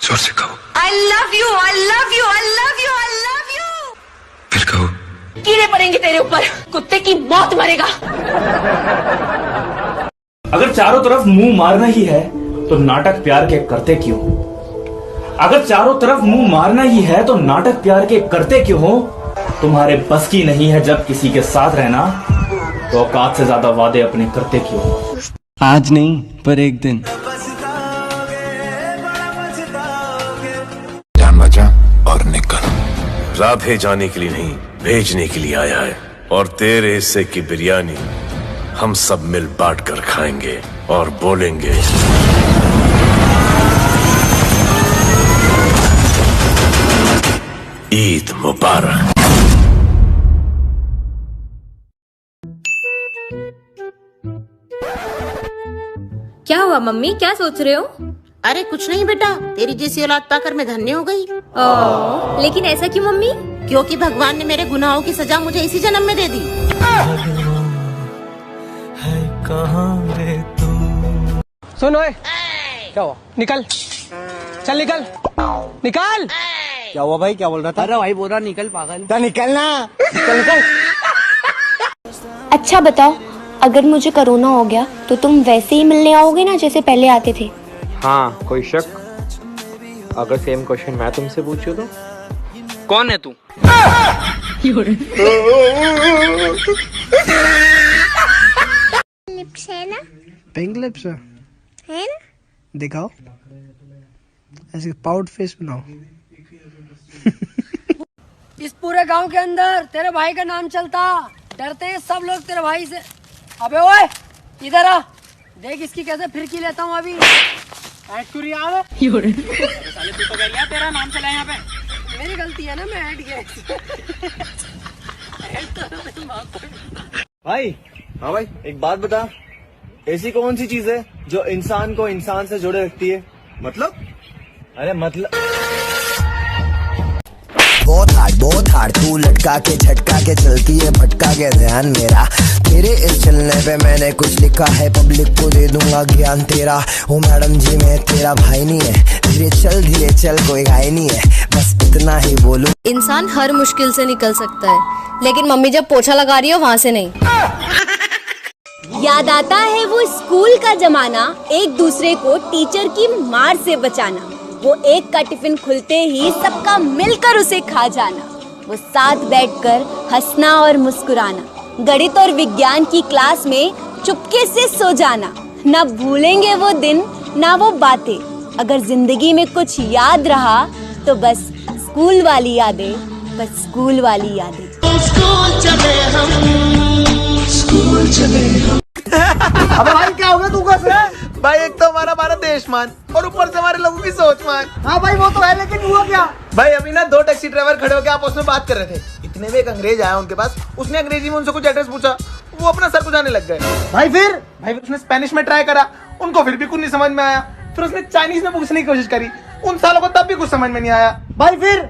जोर से कहो। I love you, I love you, I love you, I love you। फिर कहो। कीड़े पड़ेंगे तेरे ऊपर, कुत्ते की मौत मरेगा। अगर चारों तरफ मुंह मारना ही है तो नाटक प्यार के करते क्यों? अगर चारों तरफ मुंह मारना ही है तो नाटक प्यार के करते क्यों हो? तुम्हारे बस की नहीं है जब किसी के साथ रहना, तो औकात से ज्यादा वादे अपने करते क्यों? आज नहीं पर एक दिन। जान बचा और निकल। राधे जाने के लिए नहीं, भेजने के लिए आया है। और तेरे हिस्से की बिरयानी हम सब मिल बांट कर खाएंगे और बोलेंगे ईद मुबारक। क्या हुआ मम्मी, क्या सोच रहे हो? अरे कुछ नहीं बेटा, तेरी जैसी औलाद पाकर मैं धन्य हो गई। लेकिन ऐसा क्यों मम्मी? क्योंकि भगवान ने मेरे गुनाहों की सजा मुझे इसी जन्म में दे दी। सुन ओए, क्या हुआ? निकल, चल निकल, निकल। क्या हुआ भाई, क्या बोल रहा था? अरे भाई बोल रहा निकल पागल। तो निकल ना, निकल निकल। अच्छा बताओ, अगर मुझे कोरोना हो गया तो तुम वैसे ही मिलने आओगे ना जैसे पहले आते थे? हाँ, कोई शक? अगर सेम क्वेश्चन मैं तुमसे पूछूं तो? कौन है तू? लिप्स है ना? पिंक लिप्स है ना? दिखाओ, ऐसे पाउड फेस बनाओ। इस पूरे गांव के अंदर तेरे भाई का नाम चलता, डरते हैं सब लोग तेरे भाई से। अबे ओए, इधर आ, देख इसकी कैसे फिरकी लेता हूँ अभी। साले तू तो कह लिया तेरा नाम चला यहाँ पे। मेरी गलती है ना, मैं ऐड किया। भाई, हाँ भाई, एक बात बता, ऐसी कौन सी चीज है जो इंसान को इंसान से जोड़े रखती है? मतलब? अरे मतलब बहुत हार्ड तू लटका के झटका के चलती है, भटका के ध्यान मेरा। तेरे इस चलने पे मैंने कुछ लिखा है, पब्लिक को दे दूंगा ज्ञान तेरा। ओ मैडम जी, मैं तेरा भाई नहीं है, धीरे चल कोई घाई नहीं है, बस इतना ही बोलूं। इंसान हर मुश्किल से निकल सकता है, लेकिन मम्मी जब पोछा लगा रही हो वहाँ से नहीं। याद आता है वो स्कूल का जमाना, एक दूसरे को टीचर की मार से बचाना, वो एक का टिफिन खुलते ही सबका मिलकर उसे खा जाना, वो साथ बैठकर हंसना और मुस्कुराना, गणित और विज्ञान की क्लास में चुपके से सो जाना। ना भूलेंगे वो दिन, ना वो बातें। अगर जिंदगी में कुछ याद रहा तो बस स्कूल वाली यादें, बस स्कूल वाली यादें। स्कूल चले हम, स्कूल चले हम। अबे भाई, क्या हो गया तू कैसे? भाई, एक तो हमारा देश मान और ऊपर से हमारे लोगों की सोच मान। हाँ भाई, वो तो है, लेकिन हुआ क्या? भाई अभी ना दो टैक्सी ड्राइवर खड़े होकर आपस में बात कर रहे थे। इतने में एक अंग्रेज आया उनके पास, उसने अंग्रेजी में उनसे कुछ एड्रेस पूछा, वो अपना सर खुजाने लग गए। भाई फिर उसने स्पेनिश में ट्राई करा, उनको फिर भी कुछ नहीं समझ में आया। फिर उसने चाइनीज में पूछने की कोशिश करी, उन सालों को तब भी कुछ समझ में नहीं आया। भाई फिर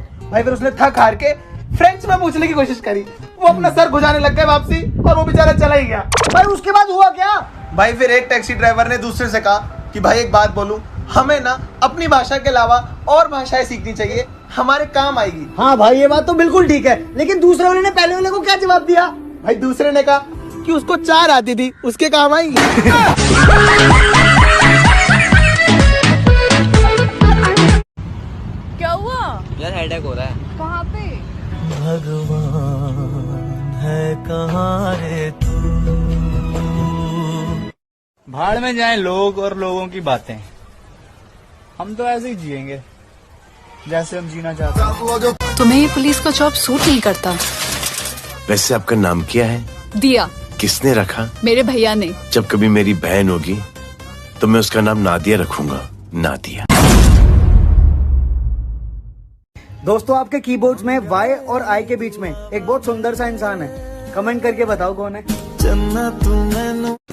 उसने थक हार के फ्रेंच में पूछने की कोशिश करी, वो अपना सर खुजाने लग गए वापसी, और वो बेचारा चला ही गया। भाई उसके बाद हुआ क्या? भाई फिर एक टैक्सी ड्राइवर ने दूसरे से कहा कि भाई एक बात बोलूं, हमें ना अपनी भाषा के अलावा और भाषाएं सीखनी चाहिए, हमारे काम आएगी। हाँ भाई, ये बात तो बिल्कुल ठीक है, लेकिन दूसरे वाले ने पहले वाले को क्या जवाब दिया? भाई दूसरे ने कहा कि उसको 4 आती थी, उसके काम आएगी। क्या हुआ यार? हेडेक हो रहा है। कहाँ पे? भगवान है कहाँ रे तू? भाड़ में जाएं लोग और लोगों की बातें, हम तो ऐसे ही जिएंगे जैसे हम जीना चाहते हैं। तुम्हें ये पुलिस का जॉब सूट नहीं करता। वैसे आपका नाम क्या है? दिया। किसने रखा? मेरे भैया ने। जब कभी मेरी बहन होगी तो मैं उसका नाम नादिया रखूंगा, नादिया। दोस्तों, आपके कीबोर्ड्स में Y और I के बीच में एक बहुत सुंदर सा इंसान है, कमेंट करके बताओ कौन है।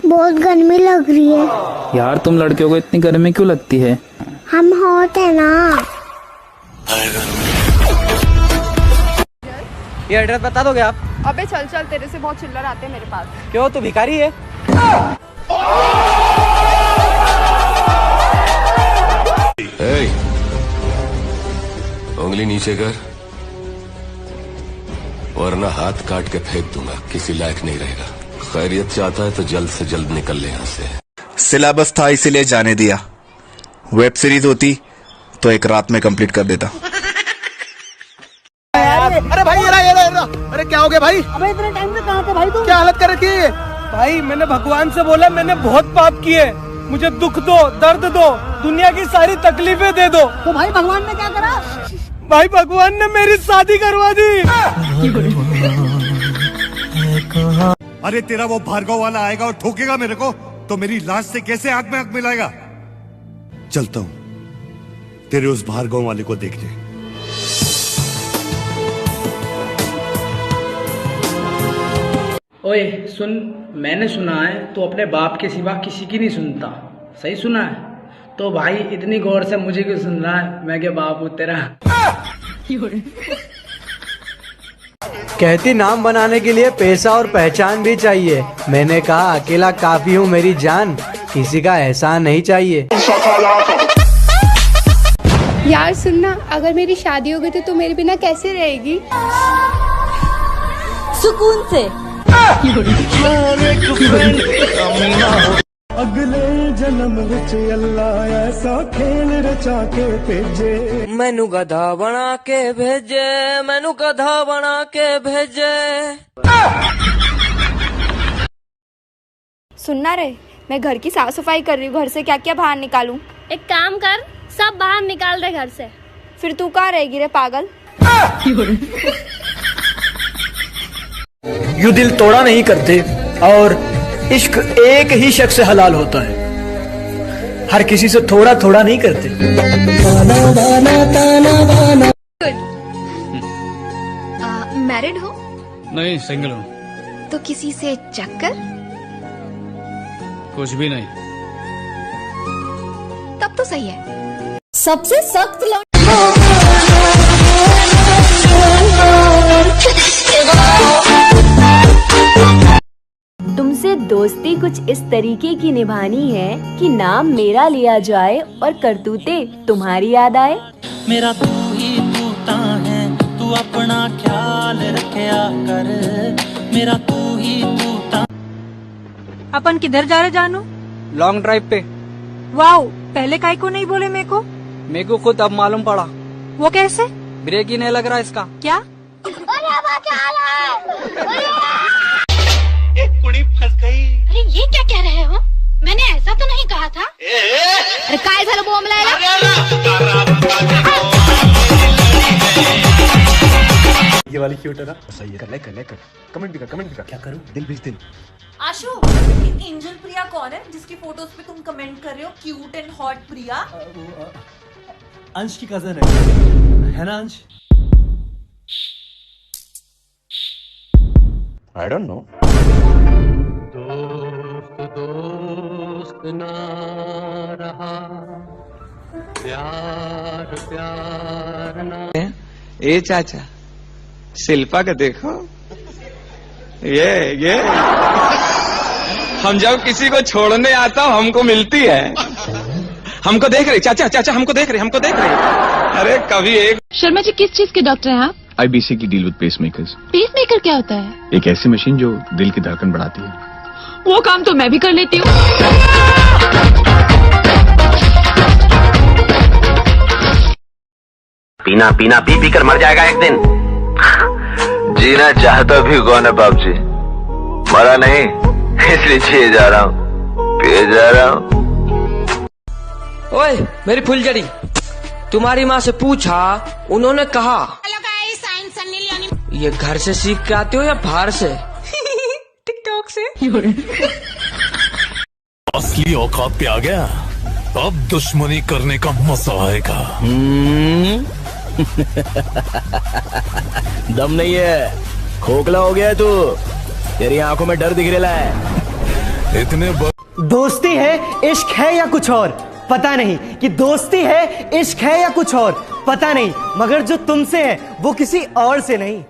बहुत गर्मी लग रही है यार, तुम लड़कियों को इतनी गर्मी क्यों लगती है? हम हॉट है ना। ये एड्रेस बता दोगे आप? अबे चल चल, तेरे से बहुत चिल्लर आते हैं मेरे पास। क्यों, तू भिखारी है? उंगली नीचे कर, वरना हाथ काट के फेंक दूंगा, किसी लायक नहीं रहेगा। खैरियत चाहता है तो जल्द से जल्द निकल ले यहाँ से। सिलेबस था इसीलिए जाने दिया, वेब सीरीज होती तो एक रात में कंप्लीट कर देता। अरे भाई ये रहा। अरे क्या हो गया भाई? अबे इतने टाइम से कहाँ थे भाई तुम? क्या हालत कर रखी है? भाई मैंने भगवान से बोला मैंने बहुत पाप किए, मुझे दुख दो, दर्द दो, दुनिया की सारी तकलीफें दे दो। तो भाई भगवान ने क्या करा? भाई भगवान ने मेरी शादी करवा दी। अरे तेरा वो भार्गव वाला आएगा और ठोकेगा मेरे को, तो मेरी लाश से कैसे आंख में आंख मिलाएगा? चलता हूँ तेरे उस भार्गव वाले को देखने। ओए सुन, मैंने सुना है तो अपने बाप के सिवा किसी की नहीं सुनता। सही सुना है? तो भाई इतनी गौर से मुझे क्यों सुन रहा है? मैं क्या बाप हूँ तेरा? कहती नाम बनाने के लिए पैसा और पहचान भी चाहिए। मैंने कहा अकेला काफी हूँ मेरी जान, किसी का एहसान नहीं चाहिए। यार सुनना, अगर मेरी शादी हो गई तो तू मेरे बिना कैसे रहेगी? सुकून से। अगले जन्म विच अल्लाह ऐसा खेल रचा के भेजे, मैनू गधा बना के भेजे, मैनू गधा बना के भेजे। सुनना रे, मैं घर की साफ सफाई कर रही हूँ, घर से क्या क्या बाहर निकालूं? एक काम कर, सब बाहर निकाल दे घर से। फिर तू कहाँ रहेगी रे पागल? यूं दिल तोड़ा नहीं करते, और इश्क एक ही शख्स से हलाल होता है, हर किसी से थोड़ा थोड़ा नहीं करते। मैरिड हो? नहीं, सिंगल हूँ। तो किसी से चक्कर? कुछ भी नहीं। तब तो सही है। सबसे सख्त तुमसे दोस्ती कुछ इस तरीके की निभानी है कि नाम मेरा लिया जाए और करतूतें तुम्हारी याद आए। मेरा तू ही तूता है, तू अपना ख्याल रखया कर, मेरा तू ही तूता। अपन किधर जा रहे जानू? लॉन्ग ड्राइव पे। वाओ, पहले काहे को नहीं बोले मेरे को? मेरे को खुद अब मालूम पड़ा। वो कैसे? ब्रेक ही नहीं लग रहा इसका। क्या? एक कुड़ी फंस गई। अरे ये क्या कह रहे हो? मैंने ऐसा तो नहीं कहा था। अरे काय झालं बॉम्ब लायला? ये वाली क्यूट है ना? सही है। कर कमेंट भी कर। क्या करूं? दिल भेज दिल। आशु, एंजल प्रिया कौन है जिसकी फोटोज पे तुम कमेंट कर रहे हो क्यूट एंड हॉट प्रिया? अंश की कजन है ना अंश? I don't know. दोस्त ना रहा, प्यार ना। ए चाचा, शिल्पा का देखो, ये हम जब किसी को छोड़ने आता हूँ हमको मिलती है। हमको देख रही चाचा, हमको देख रही। अरे कभी एक। शर्मा जी किस चीज के डॉक्टर हैं आप? I basically deal with pacemakers. Pacemaker क्या होता है? एक ऐसी मशीन जो दिल की धड़कन बढ़ाती है। वो काम तो मैं भी कर लेती हूँ। पीना पी कर मर जाएगा एक दिन। जीना चाहता भी कौन है बाप जी? मरा नहीं, इसलिए जिए जा रहा हूँ, पिए जा रहा हूँ। ओए मेरी फुलझड़ी, तुम्हारी माँ से पूछा, उन्होंने कहा ये घर से सीख के आते हो या बाहर से? टिकटॉक से। असली औकात पे आ गया, अब दुश्मनी करने का मजा आएगा। दम नहीं है, खोखला हो गया है तू, तेरी आंखों में डर दिख रहा है। इतने दोस्ती है, इश्क है या कुछ और पता नहीं, कि दोस्ती है, इश्क है या कुछ और पता नहीं, मगर जो तुमसे है वो किसी और से नहीं।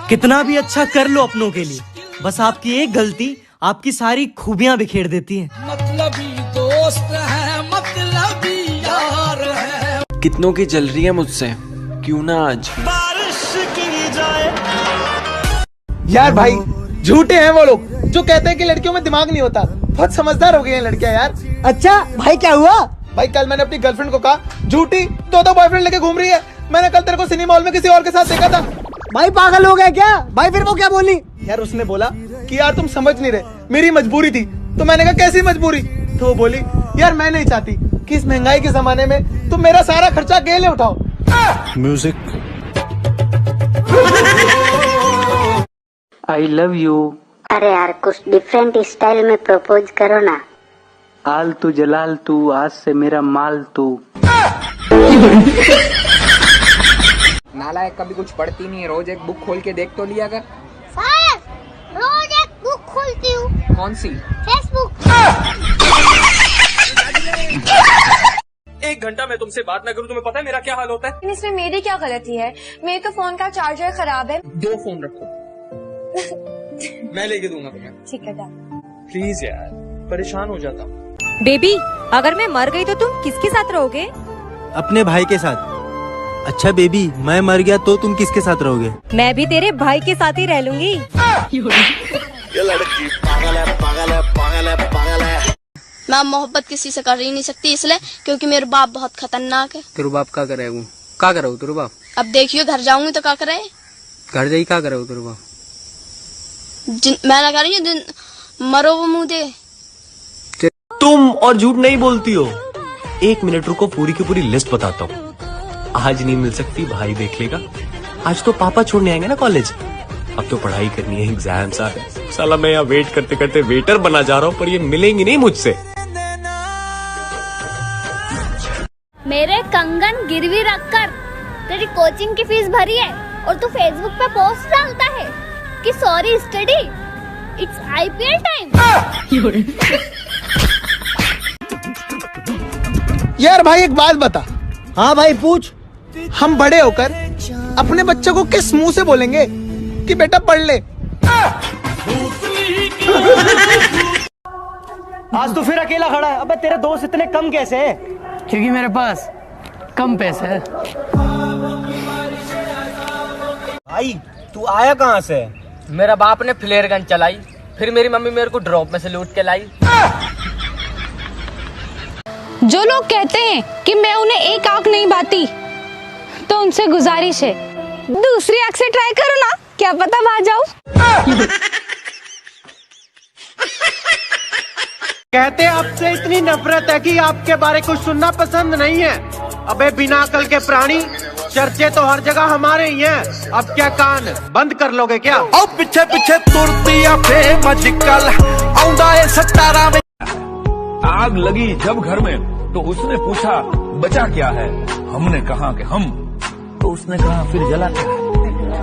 कितना भी अच्छा कर लो अपनों के लिए, बस आपकी एक गलती आपकी सारी खूबियां बिखेर देती है। मतलबी दोस्त है, मतलबी यार है। कितनों की जल रही है मुझसे, क्यों ना आज। यार भाई झूठे हैं वो लोग जो कहते हैं कि लड़कियों में दिमाग नहीं होता। बहुत समझदार हो गई हैं लड़कियां यार। अच्छा भाई क्या हुआ? भाई कल मैंने अपनी गर्लफ्रेंड को कहा झूठी तो बॉयफ्रेंड लेके घूम रही है। मैंने कल तेरे को सिनेमा हॉल में किसी और के साथ देखा था। भाई पागल हो गया क्या? भाई फिर वो क्या बोली? यार उसने बोला कि यार तुम समझ नहीं रहे, मेरी मजबूरी थी। तो मैंने कहा कैसी मजबूरी? तो वो बोली यार मैं नहीं चाहती कि इस महंगाई के जमाने में तुम मेरा सारा खर्चा अकेले उठाओ। म्यूजिक। I love you. अरे यार कुछ डिफरेंट स्टाइल में प्रपोज करो ना। आल तू जलाल तू, आज से मेरा माल तू। नालायक कभी कुछ पढ़ती नहीं है, रोज एक बुक खोल के देख तो लिया कर। रोज एक बुक खोलती हूँ। कौन सी? फेसबुक। 1 घंटा मैं तुमसे बात ना करूं, तुम्हें पता है मेरा क्या हाल होता है? इसमें मेरी क्या गलती है? मेरे तो फोन का चार्जर खराब है। 2 फोन रखो। मैं लेके दूंगा तुम्हें। ठीक है प्लीज यार, परेशान हो जाता हूँ। बेबी, अगर मैं मर गई तो तुम किसके साथ रहोगे? अपने भाई के साथ। अच्छा बेबी, मैं मर गया तो तुम किसके साथ रहोगे? मैं भी तेरे भाई के साथ ही रह लूंगी। ये लड़की पागल है, पागल है, पागल है, पागल है। मैं मोहब्बत किसी से कर ही नहीं सकती, इसलिए क्योंकि मेरे बाप बहुत खतरनाक है। तेरे बाप क्या करे? वो क्या करे तेरे बाप? अब देखियो घर जाऊंगी तो क्या करे? घर जाई क्या करे तेरे बाप? मैं लगा रही हूँ मरो वो मुँह दे। तुम और झूठ नहीं बोलती हो। 1 मिनट रुको, पूरी की पूरी लिस्ट बताता हूँ। आज नहीं मिल सकती, भाई देख लेगा। आज तो पापा छोड़ने आएंगे ना कॉलेज। अब तो पढ़ाई करनी है, एग्जाम्स आ रहे। साला मैं यहाँ वेट करते करते वेटर बना जा रहा हूँ, पर ये मिलेंगी नहीं मुझसे। मेरे कंगन गिरवी रखकर तेरी कोचिंग की फीस भरी है और तू फेसबुक पे पोस्ट डालता है कि sorry study, it's IPL time. यार भाई एक बात बता। हाँ भाई पूछ। हम बड़े होकर अपने बच्चों को किस मुंह से बोलेंगे कि बेटा पढ़ ले? आज तो फिर अकेला खड़ा है। अबे तेरे दोस्त इतने कम कैसे हैं? क्योंकि मेरे पास कम पैसे है। भाई तू आया कहाँ से? मेरा बाप ने फ्लेयर गन चलाई, फिर मेरी मम्मी मेरे को ड्रॉप में से लूट के लाई। जो लोग कहते हैं कि मैं उन्हें एक आंख नहीं बाती, तो उनसे गुजारिश है दूसरी आंख से ट्राई करो ना, क्या पता भाग जाऊं। कहते आपसे इतनी नफरत है कि आपके बारे कुछ सुनना पसंद नहीं है। अबे बिना अकल के प्राणी, चर्चे तो हर जगह हमारे ही हैं। अब क्या कान बंद कर लोगे क्या? और पीछे पीछे तुरती या फेमजिकल आउंदा है 17 में। आग लगी जब घर में तो उसने पूछा बचा क्या है? हमने कहा कि हम। तो उसने कहा फिर जला क्या है?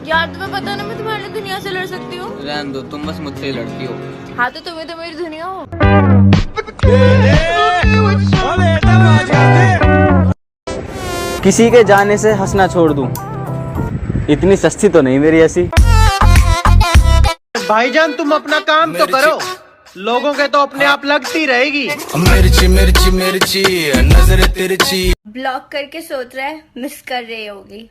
यार तुम्हें पता ना मैं तुम्हारे लिए दुनिया से लड़ सकती हूँ। रहने दो, तुम बस मुझसे लड़ती हो। हाँ तो तुम्हें तो मेरी दुनिया हो। किसी के जाने से हंसना छोड़ दूं, इतनी सस्ती तो नहीं मेरी हंसी। भाईजान तुम अपना काम तो करो, लोगों के तो अपने आप लगती रहेगी। मिर्ची मिर्ची मिर्ची नजर तिरछी। ब्लॉक करके सोच रहा है मिस कर रही होगी।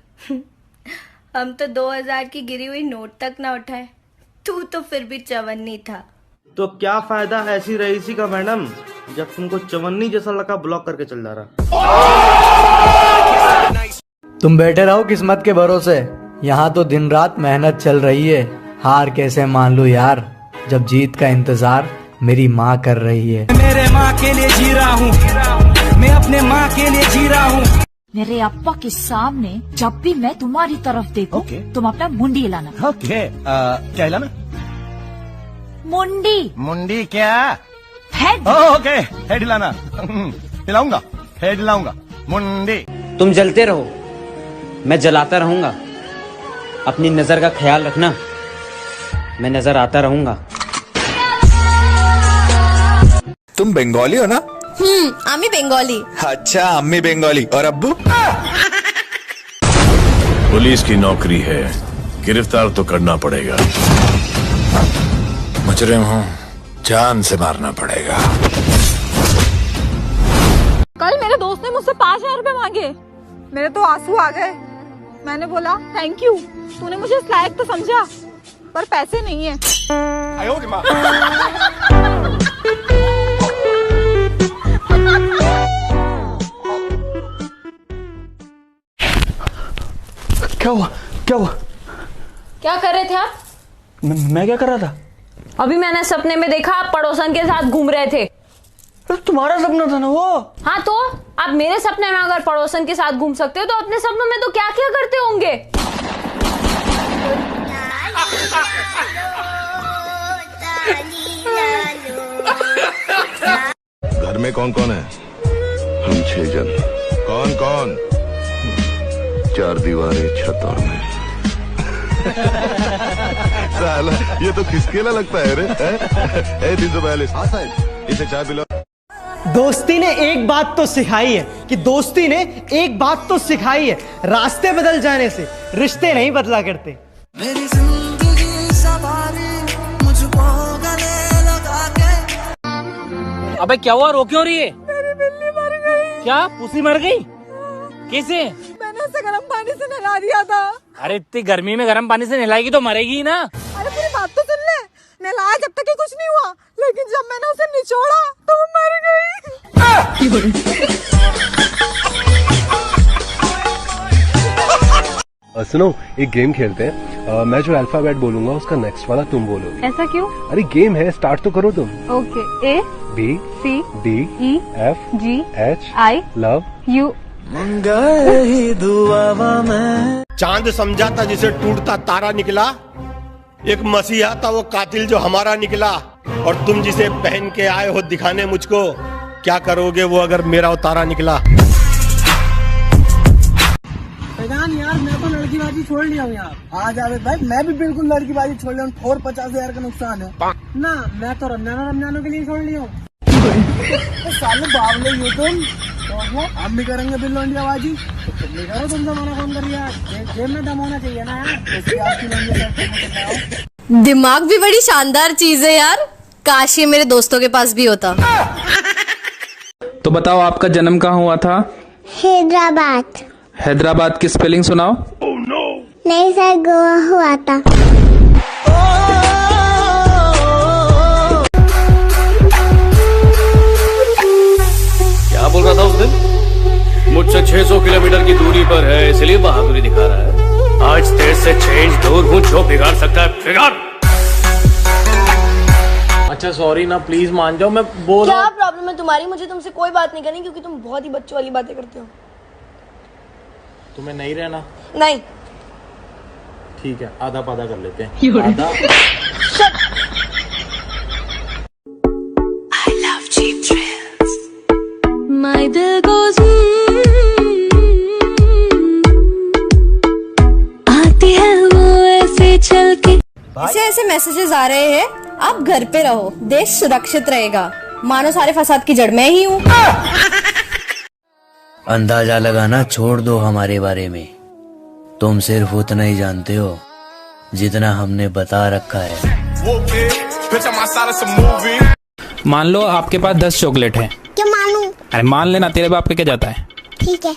हम तो 2000 की गिरी हुई नोट तक ना उठाए, तू तो फिर भी चवन्नी था। तो क्या फायदा ऐसी रईसी का मैडम, जब तुमको चवन्नी जैसा लगा ब्लॉक करके चल जा रहा। तुम बैठे रहो किस्मत के भरोसे, यहाँ तो दिन रात मेहनत चल रही है। हार कैसे मान लूं यार, जब जीत का इंतजार मेरी माँ कर रही है। मेरे माँ के लिए जी रहा हूँ, मैं अपने माँ के लिए जी रहा हूँ। मेरे अप्पा के सामने जब भी मैं तुम्हारी तरफ देखूं, तुम अपना मुंडी हिलाना। क्या हिलाना? मुंडी। मुंडी क्या? हेड। ओके हेड हिलाना। हिलाऊंगा, हेड हिलाऊंगा, मुंडी। तुम जलते रहो, मैं जलाता रहूंगा। अपनी नजर का ख्याल रखना, मैं नजर आता रहूंगा। तुम बंगाली हो ना? आमी बेंगोली। अच्छा अम्मी बंगाली और अब्बू? पुलिस की नौकरी है, गिरफ्तार तो करना पड़ेगा। मुजरिम हूँ, जान से मारना पड़ेगा। कल मेरे दोस्त ने मुझसे 5000 रुपए मांगे, मेरे तो आंसू आ गए। मैंने बोला थैंक यू, तूने मुझे इस लायक तो समझा, पर पैसे नहीं है। क्या हुआ क्या हुआ? क्या कर रहे थे आप? मैं क्या कर रहा था? अभी मैंने सपने में देखा आप पड़ोसन के साथ घूम रहे थे। तुम्हारा सपना था ना वो? हाँ तो आप मेरे सपने में अगर पड़ोसन के साथ घूम सकते हो तो अपने सपनों में तो क्या क्या करते होंगे? घर में कौन कौन है? हम 6 जन। कौन कौन? 4 दीवारें, छत और मैं। साला ये तो खिसकेला लगता है रे। 342। हाँ साहब, इसे चाय पिलो। दोस्ती ने एक बात तो सिखाई है कि दोस्ती ने एक बात तो सिखाई है, रास्ते बदल जाने से रिश्ते नहीं बदला करते। मेरी जिंदगी सवारी मुझको गले लगा के। अबे क्या हुआ, रो क्यों रही है? मेरी बिल्ली मर गई। क्या पुसी मर गई? कैसे? मैंने उसे गर्म पानी से नहला दिया था। अरे इतनी गर्मी में गर्म पानी से नहलाएगी तो मरेगी ही ना। अरे पूरी बात तो सुन ले, नहलाया जब तक ही कुछ नहीं हुआ, लेकिन जब मैंने उसे निचोड़ा तो वो मर गई। सुनो, एक गेम खेलते हैं। मैं जो अल्फाबेट बोलूंगा उसका नेक्स्ट वाला तुम बोलोगे। ऐसा क्यों? अरे गेम है, स्टार्ट तो करो तुम। Okay. A B C D E F G H I love U। चांद समझा था जिसे टूटता तारा निकला, एक मसीहा था वो कातिल जो हमारा निकला, और तुम जिसे पहन के आए हो दिखाने मुझको, क्या करोगे वो अगर मेरा उतारा निकला। यार मैं तो लड़कीबाजी छोड़ लिया हूँ यार। आज आवेद भाई मैं भी बिल्कुल लड़कीबाजी छोड़ लिया हूँ, और 50,000 का नुकसान है ना। मैं तो रमजानों के लिए छोड़ लिया हूँ। साले बावले यूं तुम, हम भी करेंगे बिल लौंडियाबाजी, तो तुम भी करो, तुम जमाना कौन कर यार। जेब में दम होना चाहिए ना यार, इसकी आपकी लौंडिया। दिमाग भी बड़ी शानदार चीज है यार, काश ये मेरे दोस्तों के पास भी होता। तो बताओ आपका जन्म कहाँ हुआ था? हैदराबाद। हैदराबाद की स्पेलिंग सुनाओ। नहीं सर, गोवा हुआ था। क्या बोल रहा था उस दिन? मुझसे 600 किलोमीटर की दूरी पर है इसलिए बहादुरी दिखा रहा है। आज तेरे से 6 इंच दूर हूँ, जो बिगाड़ सकता है बिगाड़। अच्छा सॉरी ना, प्लीज मान जाओ, मैं बोल रहा क्या प्रॉब्लम है तुम्हारी? मुझे तुमसे कोई बात नहीं करनी क्योंकि तुम बहुत ही बच्चों वाली बातें करते हो। तुम्हें नहीं रहना? नहीं। ठीक है, आधा पाधा कर लेते हैं। आधा। I love cheap thrills. My दिल goes आती है वो ऐसे चल के। ऐसे ऐसे मैसेजेस आ रहे हैं, आप घर पे रहो, देश सुरक्षित रहेगा। मानो सारे फसाद की जड़ मैं ही हूँ। अंदाजा लगाना छोड़ दो हमारे बारे में, तुम सिर्फ उतना ही जानते हो जितना हमने बता रखा है। मान लो आपके पास 10 चॉकलेट है। क्या मानूं? अरे मान लेना, तेरे बाप का क्या जाता है। ठीक है।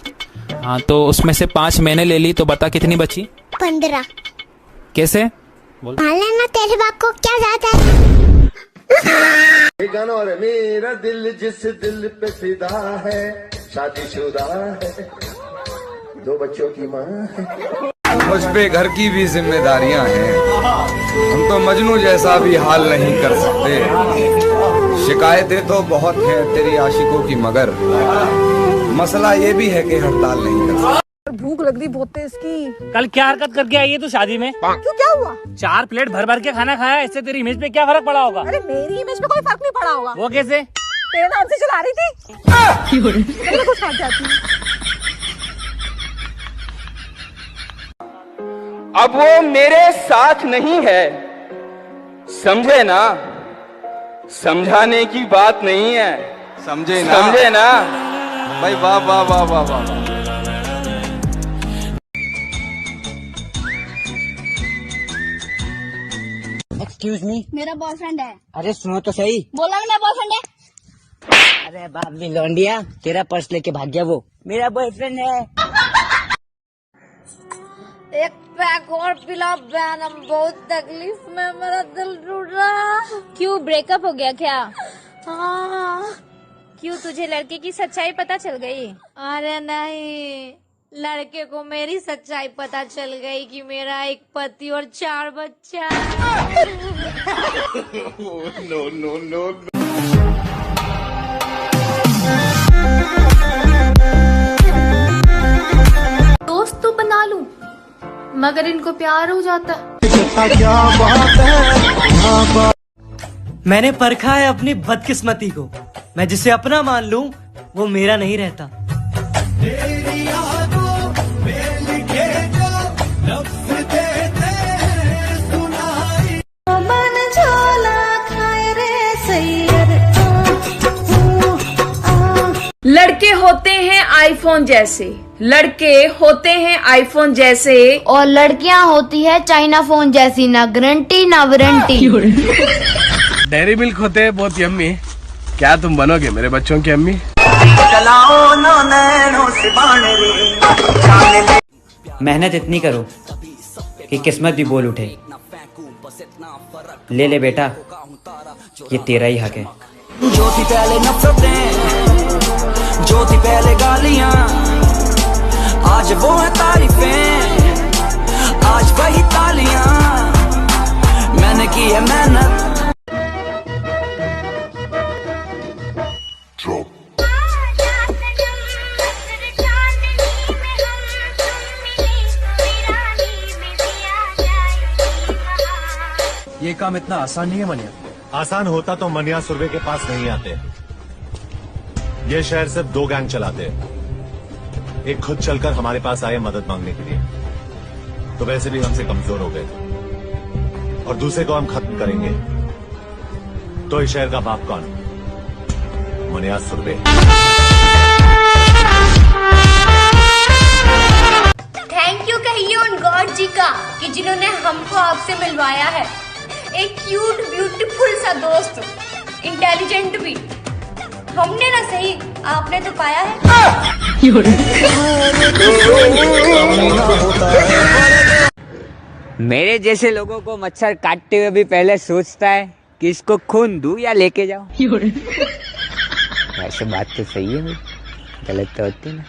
हाँ तो उसमें से 5 मैंने ले ली, तो बता कितनी बची? 15। कैसे? मान लेना, तेरे बाप को क्या जाता है। गाना और मेरा दिल जिस दिल पे फिदा है, शादीशुदा है, 2 बच्चों की माँ है। मुझ पे घर की भी जिम्मेदारियां हैं, हम तो मजनू जैसा भी हाल नहीं कर सकते। शिकायतें तो बहुत हैं तेरी आशिकों की, मगर मसला ये भी है कि हड़ताल नहीं कर सकते। भूख लग रही बहुत तेज की। कल क्या हरकत करके आई है तू शादी में? क्यों, क्या हुआ? 4 प्लेट भर भर के खाना खाया, इससे तेरी इमेज पे क्या फर्क पड़ा होगा? अरे मेरी इमेज पे कोई फर्क नहीं पड़ा होगा। वो कैसे? तेरे नाम से चला रही थी। मैं कुछ खा जाती। अब वो मेरे साथ नहीं है, समझे ना? समझाने की बात नहीं है, समझे ना? समझे ना भाई? वाह वाह वाह वाह वाह। एक्सक्यूज मी, मेरा बॉयफ्रेंड है। अरे सुनो तो सही। बोला ना मेरा बॉयफ्रेंड है। अरे बाप भी लौंडिया, तेरा पर्स लेके भाग गया वो, मेरा बॉयफ्रेंड है। एक पैक और पिला बहन, हम बहुत तकलीफ में, मेरा दिल टूट रहा। क्यों, ब्रेकअप हो गया क्या? हाँ। क्यों, तुझे लड़के की सच्चाई पता चल गई? अरे नहीं, लड़के को मेरी सच्चाई पता चल गई कि मेरा एक पति और 4 बच्चा। No no no. दोस्त तो बना लूं, मगर इनको प्यार हो जाता। मैंने परखा है अपनी बदकिस्मती को, मैं जिसे अपना मान लूं वो मेरा नहीं रहता। लड़के होते हैं आईफोन जैसे, लड़के होते हैं आईफोन जैसे, और लड़कियां होती है चाइना फोन जैसी, ना गारंटी ना वारंटी। डेयरी मिल्क होते हैं बहुत यम्मी। क्या तुम बनोगे मेरे बच्चों की अम्मी? मेहनत इतनी करो कि किस्मत भी बोल उठे। ले ले बेटा, ये तेरा ही हक है। जो थी पहले नफरतें, जो थी पहले गालियां, आज वो है तारीफें, आज वही तालियां। मैंने की है मेहनत। ये काम इतना आसान नहीं है मनिया। आसान होता तो मनिया सुरवे के पास नहीं आते। ये शहर सिर्फ 2 गैंग चलाते हैं। एक खुद चलकर हमारे पास आए मदद मांगने के लिए, तो वैसे भी हमसे कमजोर हो गए, और दूसरे को हम खत्म करेंगे तो इस शहर का बाप कौन? मनिया सुरवे। थैंक यू कहिए उन गॉड जी का कि जिन्होंने हमको आपसे मिलवाया है। एक क्यूट ब्यूटीफुल सा दोस्त, इंटेलिजेंट भी। हमने ना सही, आपने तो पाया है। मेरे जैसे लोगों को मच्छर काटते हुए भी पहले सोचता है कि इसको खून दूं या लेके जाऊं। वैसे बात तो सही है, गलत तो होती ना।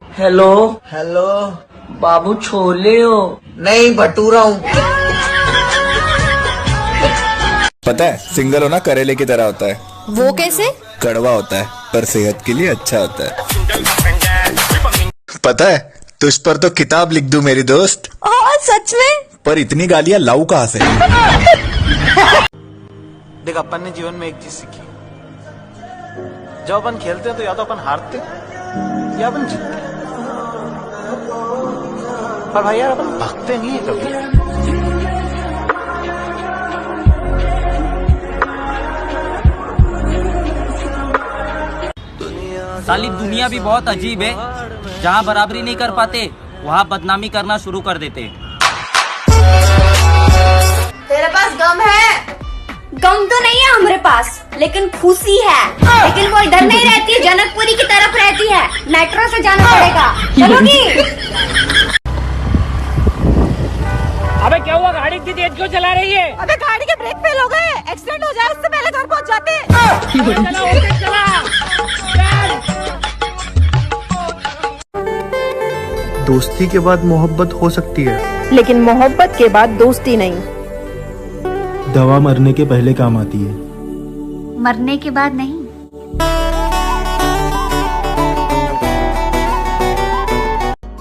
हेलो हेलो, बाबू छोले हो? नहीं, भटूरा हूँ। पता है सिंगल होना करेले की तरह होता है। वो कैसे? कड़वा होता है पर सेहत के लिए अच्छा होता है। पता है तुझ पर तो किताब लिख दूं मेरी दोस्त। सच में? पर इतनी गालियां लाऊ कहाँ से? देख, अपन ने जीवन में एक चीज सीखी, जब अपन खेलते हैं तो या तो अपन हारते या अपन जीतते, पर भाई यार अपन भागते नहीं है कभी। साली दुनिया भी बहुत अजीब है, जहाँ बराबरी नहीं कर पाते वहाँ बदनामी करना शुरू कर देते। तेरे पास गम है? गम तो नहीं है हमारे पास, लेकिन खुशी है। लेकिन वो इधर नहीं रहती, जनकपुरी की तरफ रहती है। मेट्रो से जाना पड़ेगा, चलोगी? अबे क्या हुआ, गाड़ी इतनी तेज क्यों चला रही है? अबे गाड़ी के ब्रेक फेल हो गए, एक्सीडेंट हो जाए उससे पहले घर पहुंच जाते। दोस्ती के बाद मोहब्बत हो सकती है, लेकिन मोहब्बत के बाद दोस्ती नहीं। दवा मरने के पहले काम आती है, मरने के बाद नहीं।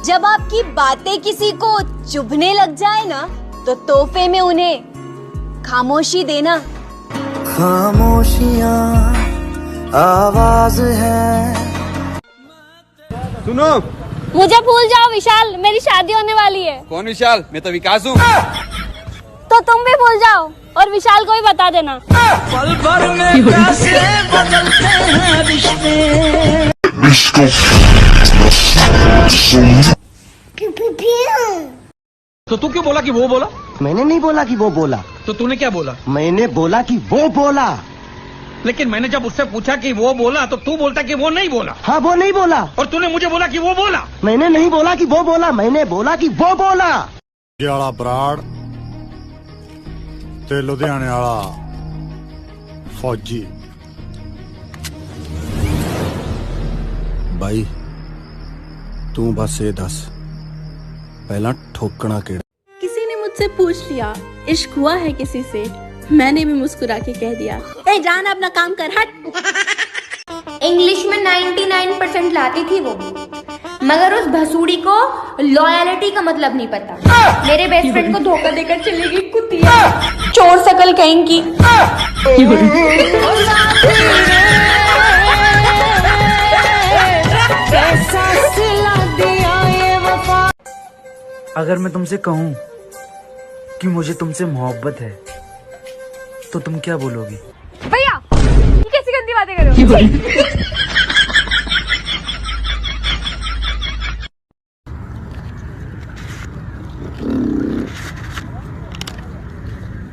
जब आपकी बातें किसी को चुभने लग जाए ना, तो तोहफे में उन्हें खामोशी देना। खामोशियाँ आवाज है। सुनो, मुझे भूल जाओ विशाल, मेरी शादी होने वाली है। कौन विशाल? मैं तो विकास हूँ। तो तुम भी भूल जाओ और विशाल को ही बता देना। पल भर में कैसे बदलते हैं रिश्ते। तो तू क्यों बोला कि वो बोला? मैंने नहीं बोला कि वो बोला। तो तूने क्या बोला? मैंने बोला कि वो बोला। लेकिन मैंने जब उससे पूछा कि वो बोला तो तू बोलता कि वो नहीं बोला। हाँ वो नहीं बोला। और तूने मुझे बोला कि वो बोला। मैंने नहीं बोला कि वो बोला, मैंने बोला कि वो बोला। वाला बराड़ ते लुधियाने वाला फौजी। भाई तू बस ये दस पहला ठोकना केड़ा। किसी ने मुझसे पूछ लिया इश्क हुआ है किसी से, मैंने भी मुस्कुरा के कह दिया ए जान अपना काम कर हट। इंग्लिश में 99% लाती थी वो, मगर उस भसूड़ी को लॉयलिटी का मतलब नहीं पता। मेरे बेस्ट फ्रेंड को धोखा देकर चलेगी कुतिया, चोर शकल कहेंगी। अगर मैं तुमसे कहूँ कि मुझे तुमसे मोहब्बत है तो तुम क्या बोलोगी? भैया ये कैसी गंदी बातें कर रहे हो?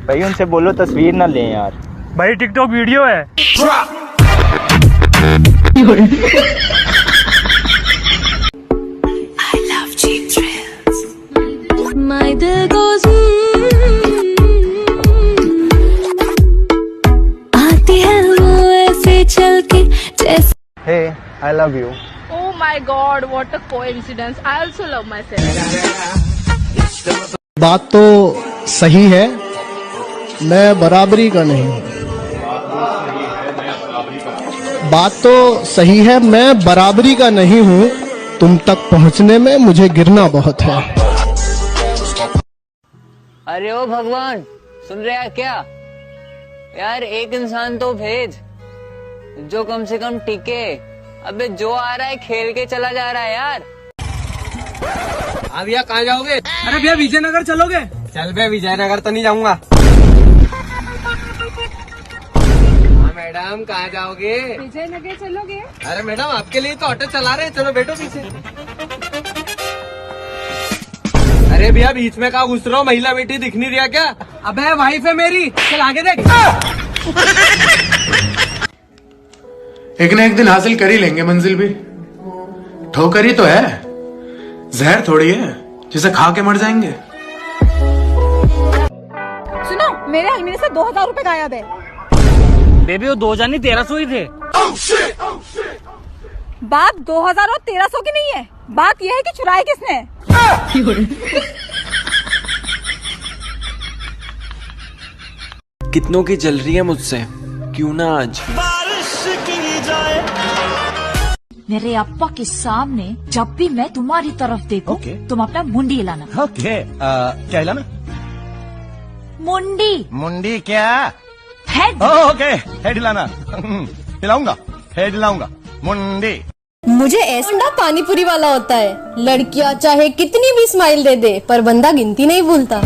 भाई उनसे बोलो तस्वीर ना लें यार। भाई टिकटॉक वीडियो है। My दिल goes आती है वो ऐसे चल के जैसे। Hey, I love you. Oh my God, what a coincidence! I also love myself. बात तो सही है, मैं बराबरी का नहीं हूँ। बात तो सही है, मैं बराबरी का नहीं हूँ। तुम तक पहुँचने में मुझे गिरना बहुत है। अरे ओ भगवान, सुन रहे हैं क्या यार? एक इंसान तो भेज जो कम से कम टिके। अबे जो आ रहा है खेल के चला जा रहा है यार। भैया कहाँ जाओगे? अरे भैया विजयनगर चलोगे? चल भैया विजयनगर तो नहीं जाऊंगा। हाँ मैडम कहाँ जाओगे? विजयनगर चलोगे? अरे मैडम आपके लिए तो ऑटो चला रहे हैं, चलो बैठो पीछे। अरे भैया बीच में कहाँ घुस रहा हो? महिला बेटी दिख नहीं रहा क्या? अबे वाइफ है मेरी, चल आगे देख। एक ना एक दिन हासिल कर ही लेंगे मंजिल भी। ठोकर ही तो है, जहर थोड़ी है जिसे खा के मर जाएंगे। सुनो, मेरे अलमीरे से 2000 रुपए गायब है। बेबी वो 2000 नहीं 1300 ही थे। बात 2000 और 1300 की नहीं है, बात यह है कि चुराए किसने। कितनों की जल रही है मुझसे, क्यों ना आज मेरे अप्पा के सामने जब भी मैं तुम्हारी तरफ देखूं, तुम अपना मुंडी हिलाना। ओके, क्या हिलाना? मुंडी। मुंडी क्या? हेड। ओके, हेड हिलाना। हिलाऊंगा, हेड हिलाऊंगा, मुंडी। मुझे ऐसा पानी पूरी वाला होता है। लड़कियां चाहे कितनी भी स्माइल दे दे पर बंदा गिनती नहीं भूलता।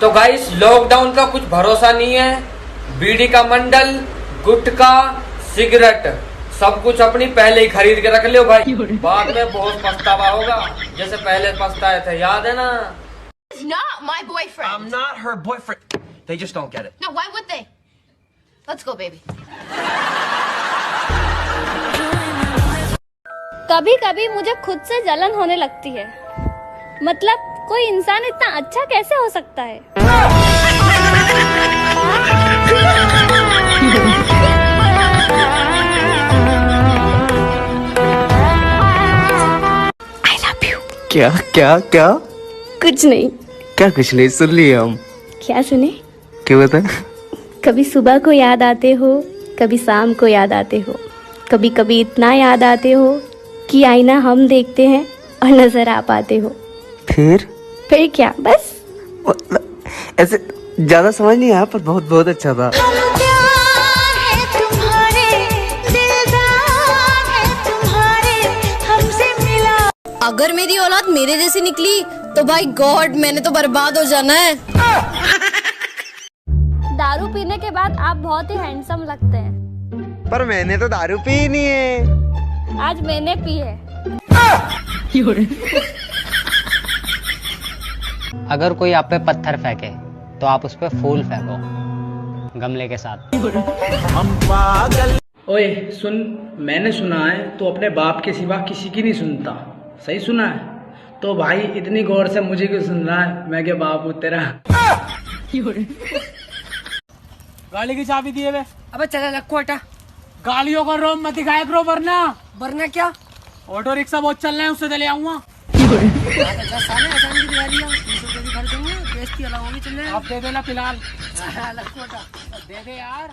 तो गाइस लॉकडाउन का कुछ भरोसा नहीं है। बीड़ी का मंडल, गुटखा, सिगरेट सब कुछ अपनी पहले ही खरीद के रख लियो भाई, बाद में बहुत पछतावा होगा जैसे पहले पछताए थे, याद है ना? He's not my boyfriend. I'm not her boyfriend. They just don't get it. No, why would they? Let's go, baby. कभी कभी मुझे खुद से जलन होने लगती है। मतलब कोई इंसान इतना अच्छा कैसे हो सकता है? क्या क्या क्या? कुछ नहीं। क्या कुछ नहीं? सुन लिए हम। क्या सुने? क्या बता? कभी सुबह को याद आते हो, कभी शाम को याद आते हो, कभी कभी इतना याद आते हो कि आईना हम देखते हैं और नजर आ पाते हो। फिर क्या बस? ऐसे ज्यादा समझ नहीं आया पर बहुत बहुत अच्छा था। अगर मेरी औलाद मेरे जैसी निकली तो भाई गॉड मैंने तो बर्बाद हो जाना है। दारू पीने के बाद आप बहुत ही हैंडसम लगते हैं। पर मैंने तो दारू पी ही नहीं है। आज मैंने पी है। अगर कोई आप पे पत्थर फेंके तो आप उस पे फूल फेंको। गमले के साथ। ओए सुन, मैंने सुना है तो अपने बाप के सिवा किसी की नहीं सुनता। सही सुना है? तो भाई इतनी गौर से मुझे क्यों सुन रहा है? मैं क्या बाप हूँ तेरा? गाड़ी की चाबी दिए वे। अबे चला लक्कू हटा। गालियों का रोम मत दिखाया करो वरना क्या? ऑटो रिक्शा बहुत चल रहे हैं, उससे ले आऊंगा। आप दे देना फिलहाल। लक्कू हटा दे दे यार।